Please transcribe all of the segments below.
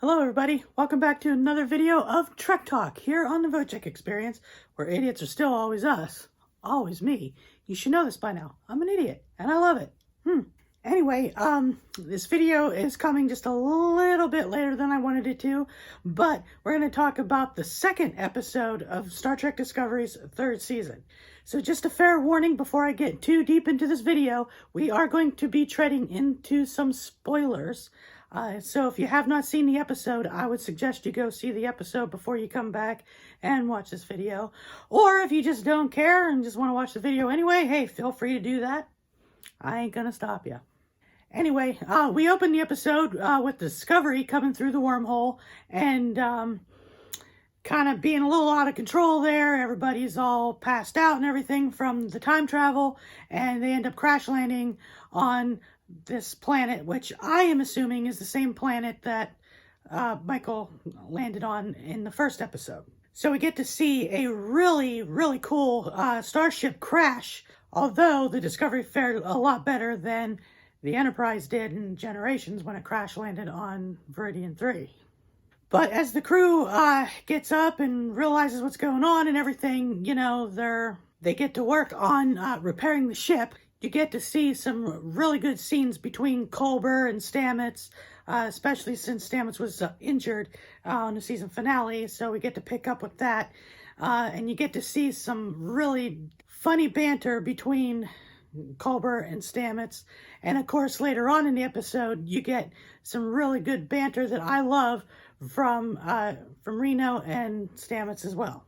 Hello everybody, welcome back to another video of Trek Talk here on the Wojciech Experience, where idiots are still always us, always me. You should know this by now. I'm an idiot, and I love it. Anyway, this video is coming just a little bit later than I wanted it to, but we're going to talk about the second episode of Star Trek Discovery's third season. So just a fair warning before I get too deep into this video, we are going to be treading into some spoilers. So if you have not seen the episode, I would suggest you go see the episode before you come back and watch this video. Or if you just don't care and just want to watch the video anyway, hey, feel free to do that. I ain't gonna stop you. Anyway, we opened the episode with Discovery coming through the wormhole and kind of being a little out of control there. Everybody's all passed out and everything from the time travel, and they end up crash landing on this planet, which I am assuming is the same planet that Michael landed on in the first episode. So we get to see a really, really cool starship crash, although the Discovery fared a lot better than the Enterprise did in Generations when it crash landed on Veridian 3. But as the crew gets up and realizes what's going on and everything, you know, they get to work on repairing the ship. You get to see some really good scenes between Culber and Stamets, especially since Stamets was injured on the season finale, so we get to pick up with that. And you get to see some really funny banter between Culber and Stamets. And of course, later on in the episode, you get some really good banter that I love from Reno and Stamets as well.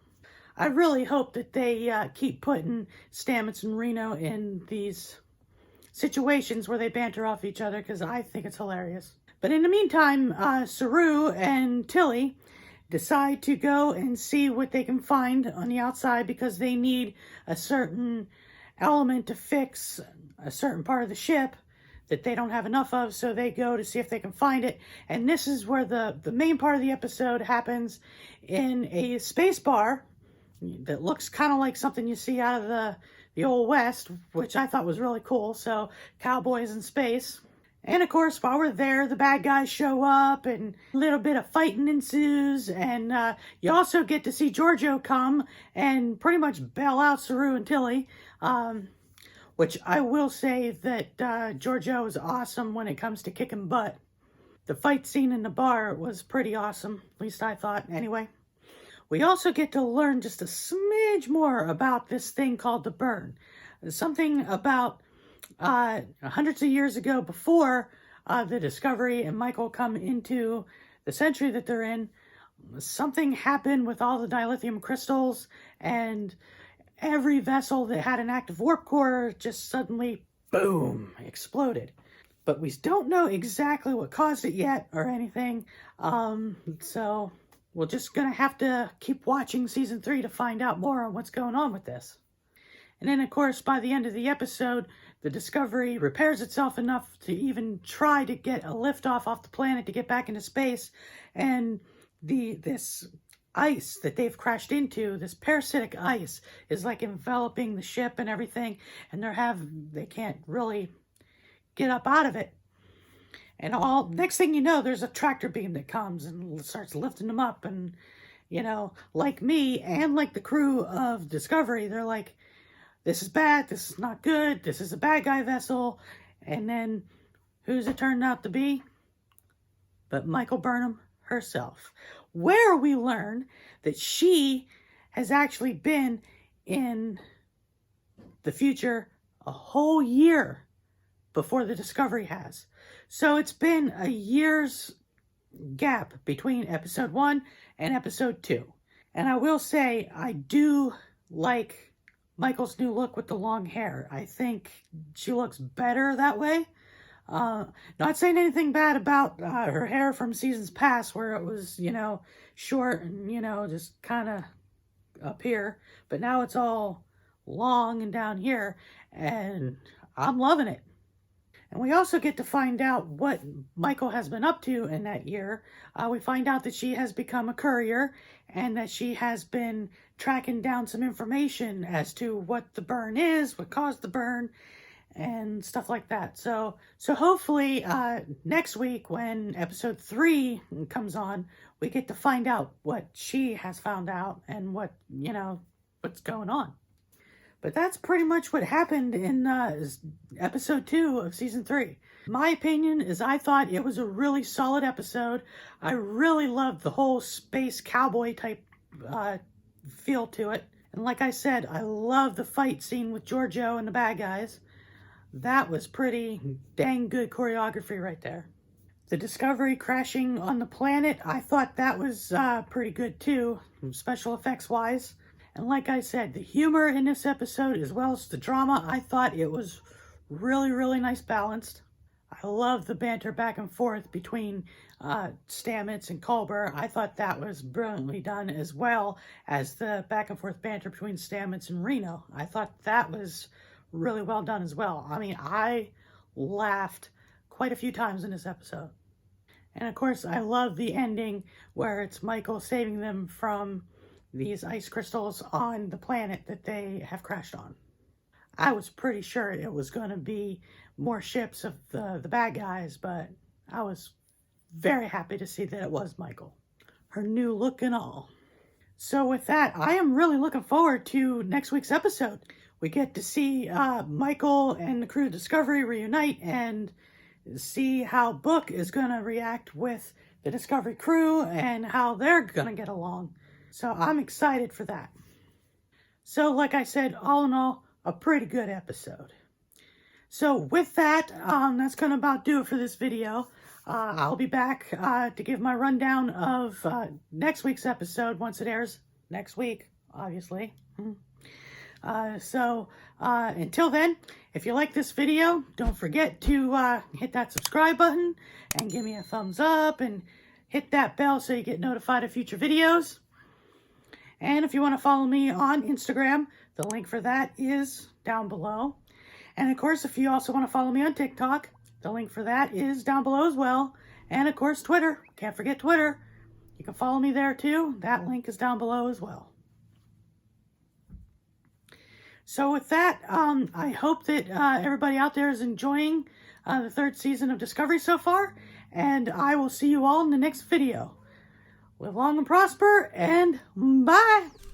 I really hope that they keep putting Stamets and Reno in these situations where they banter off each other, because I think it's hilarious. But in the meantime, Saru and Tilly decide to go and see what they can find on the outside, because they need a certain element to fix a certain part of the ship that they don't have enough of, so they go to see if they can find it. And this is where the main part of the episode happens, in a space bar that looks kind of like something you see out of the Old West, which I thought was really cool. So, cowboys in space. And of course, while we're there, the bad guys show up and a little bit of fighting ensues. And you also get to see Giorgio come and pretty much bail out Saru and Tilly. Which I will say that Giorgio is awesome when it comes to kicking butt. The fight scene in the bar was pretty awesome, at least I thought anyway. We also get to learn just a smidge more about this thing called the burn. Something about hundreds of years ago, before the Discovery and Michael come into the century that they're in, something happened with all the dilithium crystals, and every vessel that had an active warp core just suddenly, boom, exploded. But we don't know exactly what caused it yet or anything, so we're just going to have to keep watching Season 3 to find out more on what's going on with this. And then, of course, by the end of the episode, the Discovery repairs itself enough to even try to get a liftoff off the planet to get back into space. And this ice that they've crashed into, this parasitic ice, is like enveloping the ship and everything. And they can't really get up out of it. And next thing you know, there's a tractor beam that comes and starts lifting them up. And, you know, like me and like the crew of Discovery, they're like, this is bad, this is not good, this is a bad guy vessel. And then, who's it turned out to be? But Michael Burnham herself. Where we learn that she has actually been in the future a whole year before the Discovery has. So it's been a year's gap between episode 1 and episode 2. And I will say, I do like Michael's new look with the long hair. I think she looks better that way. Not saying anything bad about her hair from seasons past, where it was, you know, short and, you know, just kind of up here. But now it's all long and down here, and I'm loving it. And we also get to find out what Michael has been up to in that year. We find out that she has become a courier, and that she has been tracking down some information as to what the burn is, what caused the burn, and stuff like that. So hopefully next week when episode 3 comes on, we get to find out what she has found out and what, what's going on. But that's pretty much what happened in episode 2 of season 3. My opinion is I thought it was a really solid episode. I really loved the whole space cowboy type feel to it. And like I said, I love the fight scene with Giorgio and the bad guys. That was pretty dang good choreography right there. The Discovery crashing on the planet, I thought that was pretty good too, special effects wise. And like I said, the humor in this episode as well as the drama, I thought it was really, really nice balanced. I love the banter back and forth between Stamets and Culber. I thought that was brilliantly done, as well as the back and forth banter between Stamets and Reno. I thought that was really well done as well. I mean, I laughed quite a few times in this episode. And of course, I love the ending where it's Michael saving them from these ice crystals on the planet that they have crashed on. I was pretty sure it was going to be more ships of the bad guys, but I was very happy to see that it was Michael. Her new look and all. So with that, I am really looking forward to next week's episode. We get to see Michael and the crew of Discovery reunite and see how Book is going to react with the Discovery crew and how they're going to get along. So I'm excited for that. So like I said, all in all, a pretty good episode. So with that, that's going to about do it for this video. I'll be back to give my rundown of next week's episode once it airs next week, obviously. So until then, if you like this video, don't forget to hit that subscribe button and give me a thumbs up and hit that bell so you get notified of future videos. And if you want to follow me on Instagram, the link for that is down below. And of course, if you also want to follow me on TikTok, the link for that is down below as well. And of course, Twitter. Can't forget Twitter. You can follow me there too. That link is down below as well. So with that, I hope that everybody out there is enjoying the 3rd season of Discovery so far. And I will see you all in the next video. Live long and prosper, and bye!